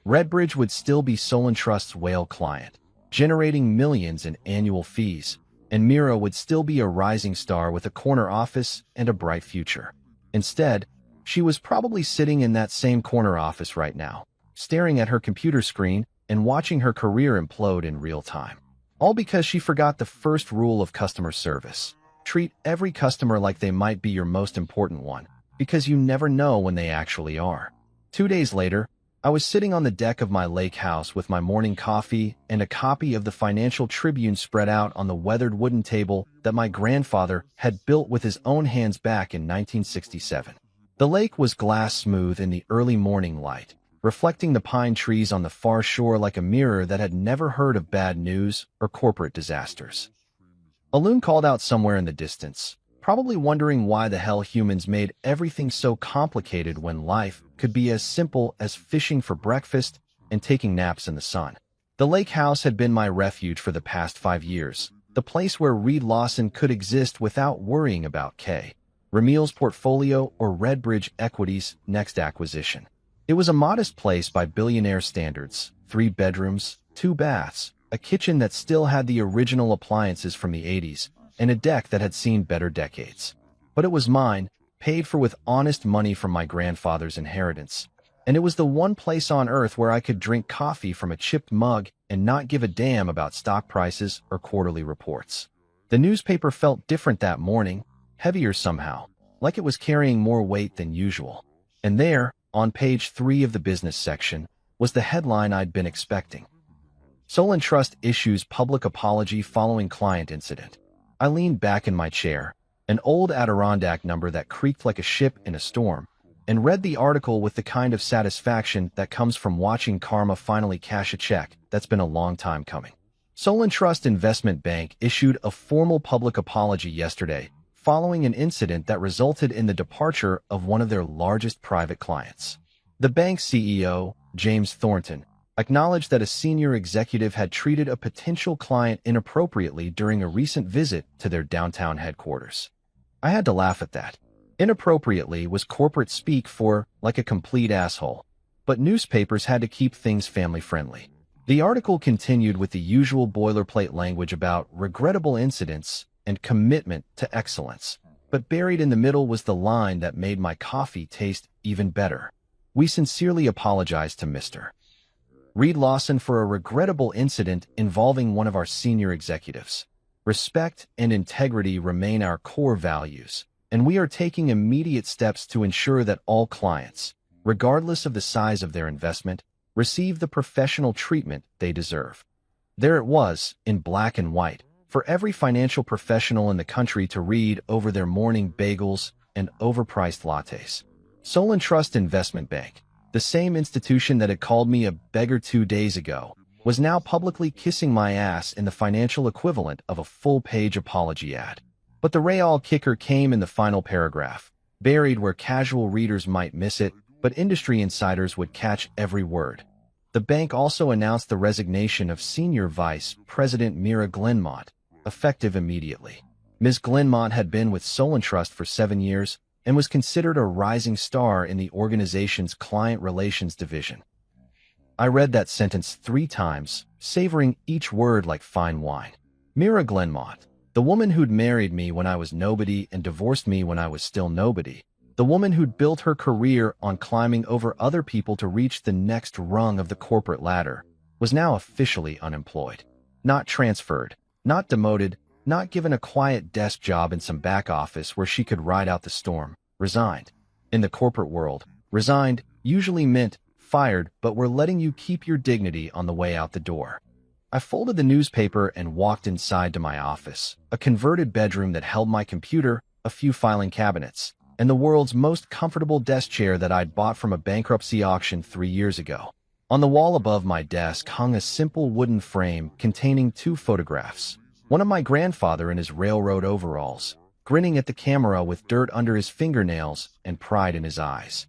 Speaker 1: Redbridge would still be Solon Trust's whale client, generating millions in annual fees, and Mira would still be a rising star with a corner office and a bright future. Instead, she was probably sitting in that same corner office right now, staring at her computer screen and watching her career implode in real time. All because she forgot the first rule of customer service: treat every customer like they might be your most important one, because you never know when they actually are. 2 days later, I was sitting on the deck of my lake house with my morning coffee and a copy of the Financial Tribune spread out on the weathered wooden table that my grandfather had built with his own hands back in 1967. The lake was glass smooth in the early morning light, reflecting the pine trees on the far shore like a mirror that had never heard of bad news or corporate disasters. A loon called out somewhere in the distance, probably wondering why the hell humans made everything so complicated when life could be as simple as fishing for breakfast and taking naps in the sun. The lake house had been my refuge for the past 5 years, the place where Reed Lawson could exist without worrying about K. Ramil's portfolio or Redbridge Equity's next acquisition. It was a modest place by billionaire standards: 3 bedrooms, 2 baths, a kitchen that still had the original appliances from the 80s, and a deck that had seen better decades. But it was mine, paid for with honest money from my grandfather's inheritance, and it was the one place on earth where I could drink coffee from a chipped mug and not give a damn about stock prices or quarterly reports. The newspaper felt different that morning, heavier somehow, like it was carrying more weight than usual. And there, on page 3 of the business section, was the headline I'd been expecting: Solon Trust issues public apology following client incident. I leaned back in my chair, an old Adirondack number that creaked like a ship in a storm, and read the article with the kind of satisfaction that comes from watching karma finally cash a check that's been a long time coming. Solon Trust Investment Bank issued a formal public apology yesterday following an incident that resulted in the departure of one of their largest private clients. The bank's CEO, James Thornton, acknowledged that a senior executive had treated a potential client inappropriately during a recent visit to their downtown headquarters. I had to laugh at that. Inappropriately was corporate speak for like a complete asshole, but newspapers had to keep things family-friendly. The article continued with the usual boilerplate language about regrettable incidents and commitment to excellence, but buried in the middle was the line that made my coffee taste even better. We sincerely apologize to Mr. Reed Lawson for a regrettable incident involving one of our senior executives. Respect and integrity remain our core values, and we are taking immediate steps to ensure that all clients, regardless of the size of their investment, receive the professional treatment they deserve. There it was, in black and white, for every financial professional in the country to read over their morning bagels and overpriced lattes. Solon Trust Investment Bank, the same institution that had called me a beggar 2 days ago, was now publicly kissing my ass in the financial equivalent of a full-page apology ad. But the real kicker came in the final paragraph, buried where casual readers might miss it, but industry insiders would catch every word. The bank also announced the resignation of Senior Vice President Mira Glenmont, effective immediately. Ms. Glenmont had been with Solon Trust for 7 years and was considered a rising star in the organization's client relations division. I read that sentence 3 times, savoring each word like fine wine. Mira Glenmont, the woman who'd married me when I was nobody and divorced me when I was still nobody, the woman who'd built her career on climbing over other people to reach the next rung of the corporate ladder, was now officially unemployed. Not transferred, not demoted, not given a quiet desk job in some back office where she could ride out the storm. Resigned. In the corporate world, resigned usually meant fired, but we're letting you keep your dignity on the way out the door. I folded the newspaper and walked inside to my office, a converted bedroom that held my computer, a few filing cabinets, and the world's most comfortable desk chair that I'd bought from a bankruptcy auction 3 years ago. On the wall above my desk hung a simple wooden frame containing 2 photographs. One of my grandfather in his railroad overalls, grinning at the camera with dirt under his fingernails and pride in his eyes.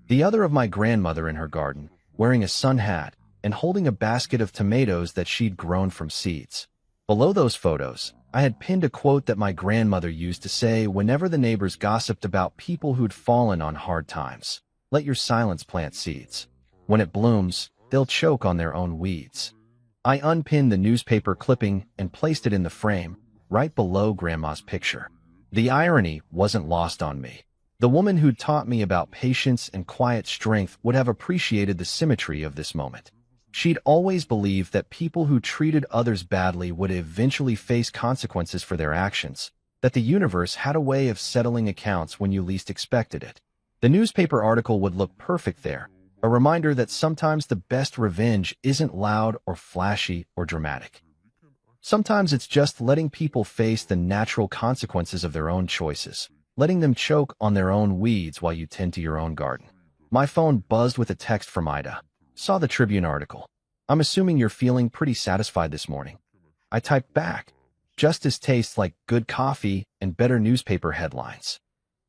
Speaker 1: The other of my grandmother in her garden, wearing a sun hat and holding a basket of tomatoes that she'd grown from seeds. Below those photos, I had pinned a quote that my grandmother used to say whenever the neighbors gossiped about people who'd fallen on hard times. Let your silence plant seeds. When it blooms, they'll choke on their own weeds. I unpinned the newspaper clipping and placed it in the frame, right below Grandma's picture. The irony wasn't lost on me. The woman who'd taught me about patience and quiet strength would have appreciated the symmetry of this moment. She'd always believed that people who treated others badly would eventually face consequences for their actions, that the universe had a way of settling accounts when you least expected it. The newspaper article would look perfect there, a reminder that sometimes the best revenge isn't loud or flashy or dramatic. Sometimes it's just letting people face the natural consequences of their own choices, letting them choke on their own weeds while you tend to your own garden. My phone buzzed with a text from Ida. Saw the Tribune article. I'm assuming you're feeling pretty satisfied this morning. I typed back. Justice tastes like good coffee and better newspaper headlines.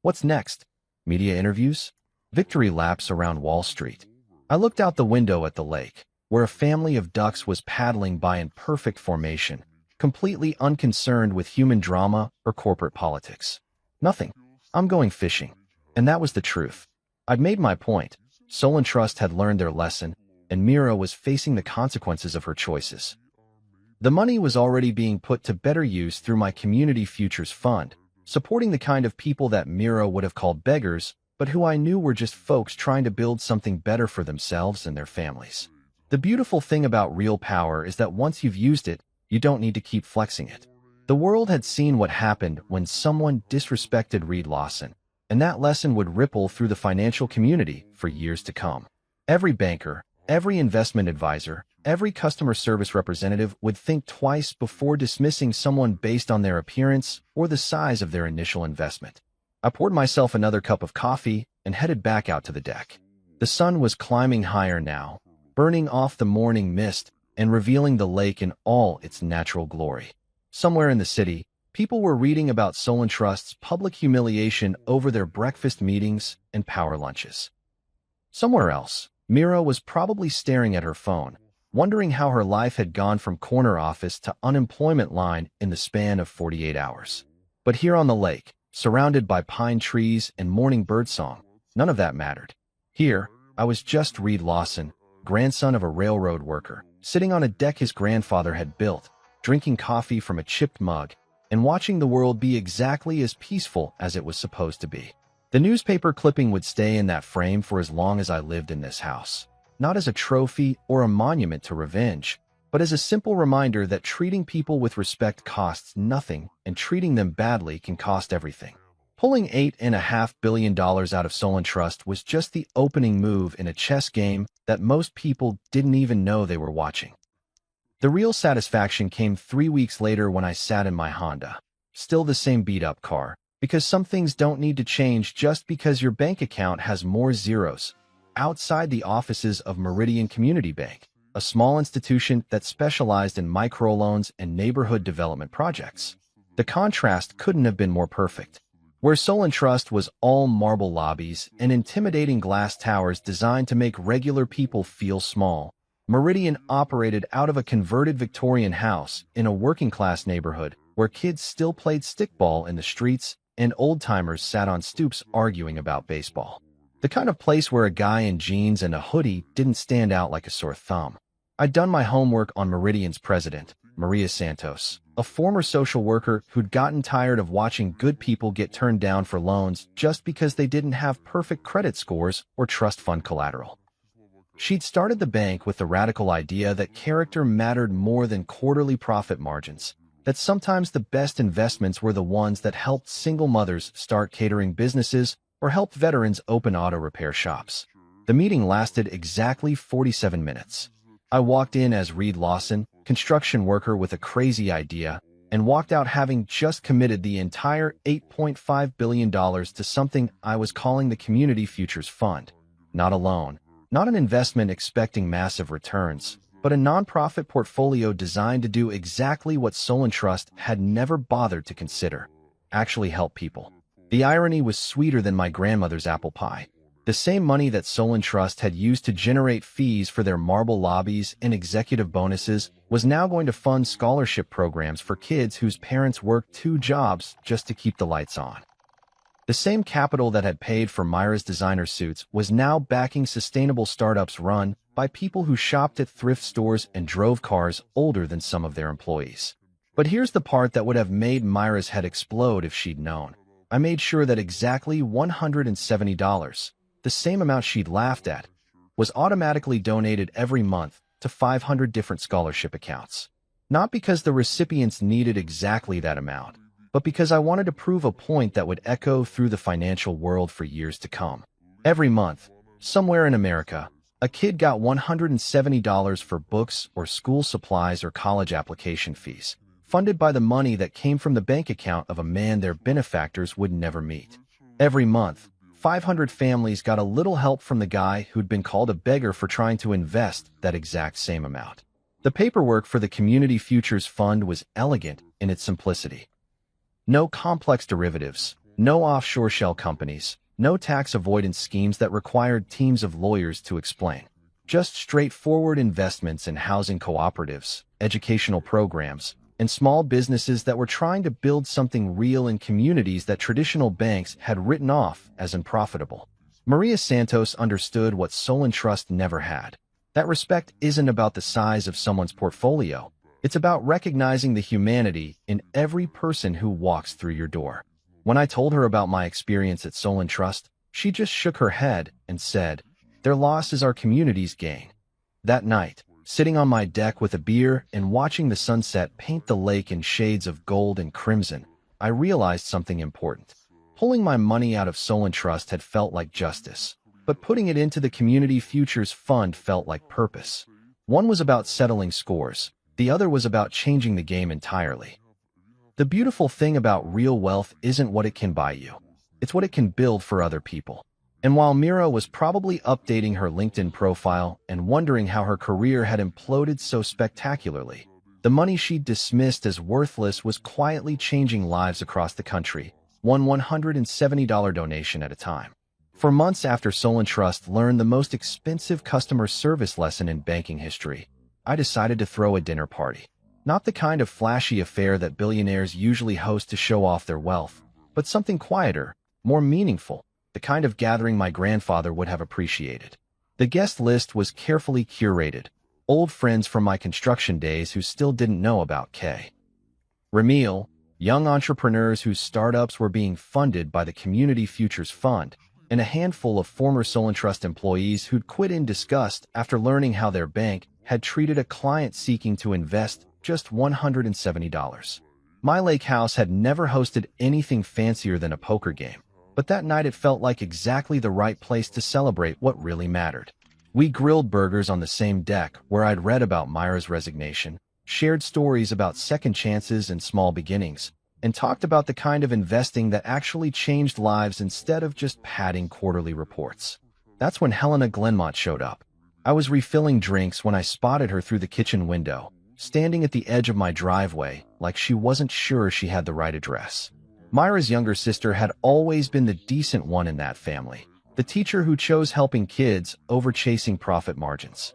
Speaker 1: What's next? Media interviews? Victory laps around Wall Street. I looked out the window at the lake, where a family of ducks was paddling by in perfect formation, completely unconcerned with human drama or corporate politics. Nothing. I'm going fishing. And that was the truth. I'd made my point. Solon Trust had learned their lesson, and Mira was facing the consequences of her choices. The money was already being put to better use through my Community Futures Fund, supporting the kind of people that Mira would have called beggars, but who I knew were just folks trying to build something better for themselves and their families. The beautiful thing about real power is that once you've used it, you don't need to keep flexing it. The world had seen what happened when someone disrespected Reed Lawson, and that lesson would ripple through the financial community for years to come. Every banker, every investment advisor, every customer service representative would think twice before dismissing someone based on their appearance or the size of their initial investment. I poured myself another cup of coffee and headed back out to the deck. The sun was climbing higher now, burning off the morning mist and revealing the lake in all its natural glory. Somewhere in the city, people were reading about Solon Trust's public humiliation over their breakfast meetings and power lunches. Somewhere else, Mira was probably staring at her phone, wondering how her life had gone from corner office to unemployment line in the span of 48 hours. But here on the lake, surrounded by pine trees and morning birdsong, none of that mattered. Here, I was just Reed Lawson, grandson of a railroad worker, sitting on a deck his grandfather had built, drinking coffee from a chipped mug, and watching the world be exactly as peaceful as it was supposed to be. The newspaper clipping would stay in that frame for as long as I lived in this house, not as a trophy or a monument to revenge, but as a simple reminder that treating people with respect costs nothing and treating them badly can cost everything. Pulling $8.5 billion out of Solon Trust was just the opening move in a chess game that most people didn't even know they were watching. The real satisfaction came 3 weeks later when I sat in my Honda, still the same beat-up car, because some things don't need to change just because your bank account has more zeros. Outside the offices of Meridian Community Bank, a small institution that specialized in microloans and neighborhood development projects, the contrast couldn't have been more perfect. Where Solon Trust was all marble lobbies and intimidating glass towers designed to make regular people feel small, Meridian operated out of a converted Victorian house in a working-class neighborhood where kids still played stickball in the streets and old-timers sat on stoops arguing about baseball. The kind of place where a guy in jeans and a hoodie didn't stand out like a sore thumb. I'd done my homework on Meridian's president, Maria Santos, a former social worker who'd gotten tired of watching good people get turned down for loans just because they didn't have perfect credit scores or trust fund collateral. She'd started the bank with the radical idea that character mattered more than quarterly profit margins, that sometimes the best investments were the ones that helped single mothers start catering businesses or helped veterans open auto repair shops. The meeting lasted exactly 47 minutes. I walked in as Reed Lawson, construction worker with a crazy idea, and walked out having just committed the entire $8.5 billion to something I was calling the Community Futures Fund. Not alone. Not an investment expecting massive returns, but a nonprofit portfolio designed to do exactly what Solon Trust had never bothered to consider: actually help people. The irony was sweeter than my grandmother's apple pie. The same money that Solon Trust had used to generate fees for their marble lobbies and executive bonuses was now going to fund scholarship programs for kids whose parents worked 2 jobs just to keep the lights on. The same capital that had paid for Myra's designer suits was now backing sustainable startups run by people who shopped at thrift stores and drove cars older than some of their employees. But here's the part that would have made Myra's head explode if she'd known. I made sure that exactly $170, the same amount she'd laughed at, was automatically donated every month to 500 different scholarship accounts. Not because the recipients needed exactly that amount, but because I wanted to prove a point that would echo through the financial world for years to come. Every month, somewhere in America, a kid got $170 for books or school supplies or college application fees, funded by the money that came from the bank account of a man their benefactors would never meet. Every month, 500 families got a little help from the guy who'd been called a beggar for trying to invest that exact same amount. The paperwork for the Community Futures Fund was elegant in its simplicity. No complex derivatives, no offshore shell companies, no tax avoidance schemes that required teams of lawyers to explain. Just straightforward investments in housing cooperatives, educational programs, and small businesses that were trying to build something real in communities that traditional banks had written off as unprofitable. Maria Santos understood what Solon Trust never had. That respect isn't about the size of someone's portfolio. It's about recognizing the humanity in every person who walks through your door. When I told her about my experience at Solon Trust, she just shook her head and said, "Their loss is our community's gain." That night, sitting on my deck with a beer and watching the sunset paint the lake in shades of gold and crimson, I realized something important. Pulling my money out of Solon Trust had felt like justice, but putting it into the Community Futures Fund felt like purpose. One was about settling scores. The other was about changing the game entirely. The beautiful thing about real wealth isn't what it can buy you. It's what it can build for other people. And while Mira was probably updating her LinkedIn profile and wondering how her career had imploded so spectacularly, the money she'd dismissed as worthless was quietly changing lives across the country, one $170 donation at a time. For months after Solon Trust learned the most expensive customer service lesson in banking history, I decided to throw a dinner party. Not the kind of flashy affair that billionaires usually host to show off their wealth, but something quieter, more meaningful, the kind of gathering my grandfather would have appreciated. The guest list was carefully curated, old friends from my construction days who still didn't know about K. Ramil, young entrepreneurs whose startups were being funded by the Community Futures Fund, and a handful of former Solon Trust employees who'd quit in disgust after learning how their bank had treated a client seeking to invest just $170. My lake house had never hosted anything fancier than a poker game, but that night it felt like exactly the right place to celebrate what really mattered. We grilled burgers on the same deck where I'd read about Myra's resignation, shared stories about second chances and small beginnings, and talked about the kind of investing that actually changed lives instead of just padding quarterly reports. That's when Helena Glenmont showed up. I was refilling drinks when I spotted her through the kitchen window, standing at the edge of my driveway like she wasn't sure she had the right address. Myra's younger sister had always been the decent one in that family, the teacher who chose helping kids over chasing profit margins.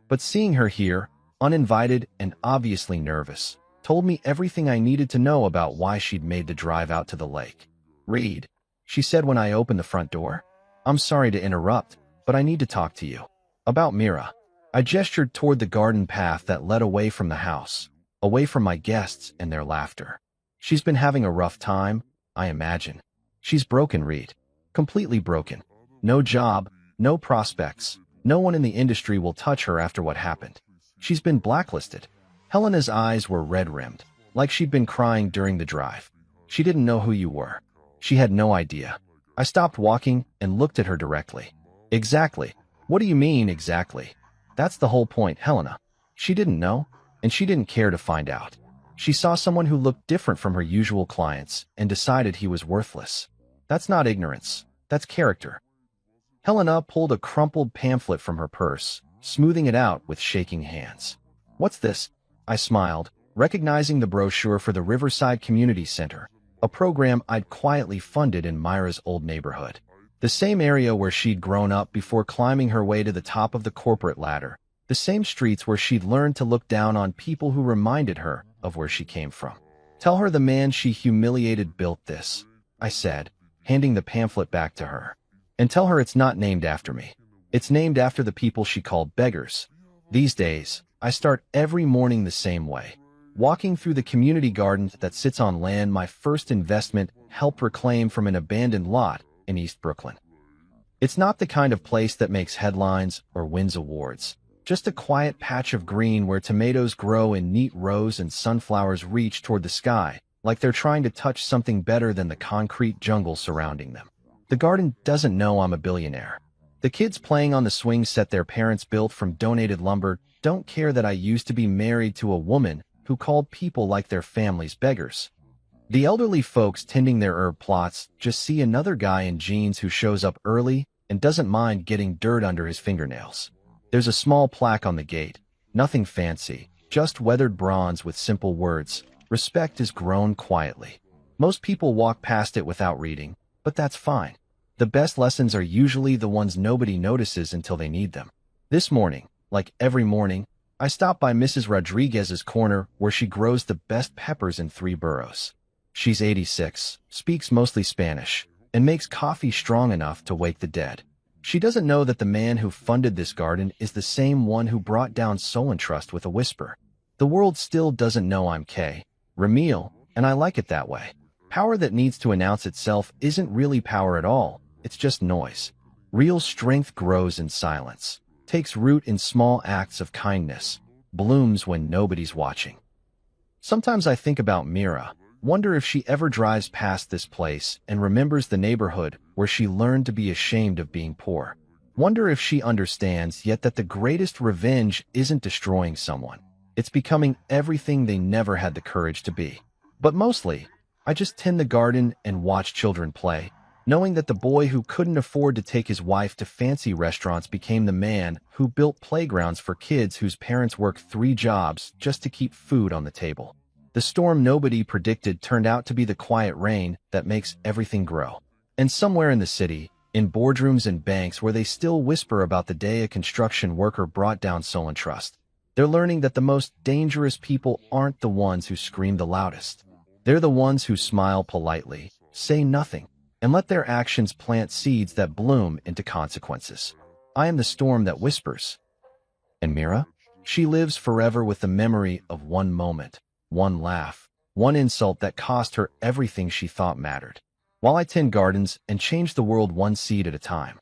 Speaker 1: But seeing her here, uninvited and obviously nervous, told me everything I needed to know about why she'd made the drive out to the lake. Reed, she said when I opened the front door. I'm sorry to interrupt, but I need to talk to you. About Mira. I gestured toward the garden path that led away from the house, away from my guests and their laughter. She's been having a rough time, I imagine. She's broken, Reed. Completely broken. No job, no prospects. No one in the industry will touch her after what happened. She's been blacklisted. Helena's eyes were red-rimmed, like she'd been crying during the drive. She didn't know who you were. She had no idea. I stopped walking and looked at her directly. Exactly. What do you mean, exactly? That's the whole point, Helena. She didn't know, and she didn't care to find out. She saw someone who looked different from her usual clients and decided he was worthless. That's not ignorance. That's character. Helena pulled a crumpled pamphlet from her purse, smoothing it out with shaking hands. What's this? I smiled, recognizing the brochure for the Riverside Community Center, a program I'd quietly funded in Myra's old neighborhood. The same area where she'd grown up before climbing her way to the top of the corporate ladder. The same streets where she'd learned to look down on people who reminded her of where she came from. Tell her the man she humiliated built this, I said, handing the pamphlet back to her. And tell her it's not named after me. It's named after the people she called beggars. These days, I start every morning the same way, walking through the community garden that sits on land my first investment helped reclaim from an abandoned lot in East Brooklyn. It's not the kind of place that makes headlines or wins awards. Just a quiet patch of green where tomatoes grow in neat rows and sunflowers reach toward the sky, like they're trying to touch something better than the concrete jungle surrounding them. The garden doesn't know I'm a billionaire. The kids playing on the swing set their parents built from donated lumber don't care that I used to be married to a woman who called people like their families beggars. The elderly folks tending their herb plots just see another guy in jeans who shows up early and doesn't mind getting dirt under his fingernails. There's a small plaque on the gate, nothing fancy, just weathered bronze with simple words, "Respect is grown quietly." Most people walk past it without reading, but that's fine. The best lessons are usually the ones nobody notices until they need them. This morning, like every morning, I stopped by Mrs. Rodriguez's corner where she grows the best peppers in 3 boroughs. She's 86, speaks mostly Spanish, and makes coffee strong enough to wake the dead. She doesn't know that the man who funded this garden is the same one who brought down Solon Trust with a whisper. The world still doesn't know I'm K. Ramil, and I like it that way. Power that needs to announce itself isn't really power at all, it's just noise. Real strength grows in silence, takes root in small acts of kindness, blooms when nobody's watching. Sometimes I think about Mira, wonder if she ever drives past this place and remembers the neighborhood where she learned to be ashamed of being poor. Wonder if she understands yet that the greatest revenge isn't destroying someone. It's becoming everything they never had the courage to be. But mostly, I just tend the garden and watch children play, knowing that the boy who couldn't afford to take his wife to fancy restaurants became the man who built playgrounds for kids whose parents worked 3 jobs just to keep food on the table. The storm nobody predicted turned out to be the quiet rain that makes everything grow. And somewhere in the city, in boardrooms and banks where they still whisper about the day a construction worker brought down Solon Trust, they're learning that the most dangerous people aren't the ones who scream the loudest. They're the ones who smile politely, say nothing, and let their actions plant seeds that bloom into consequences. I am the storm that whispers. And Mira? She lives forever with the memory of one moment, one laugh, one insult that cost her everything she thought mattered. While I tend gardens and change the world one seed at a time.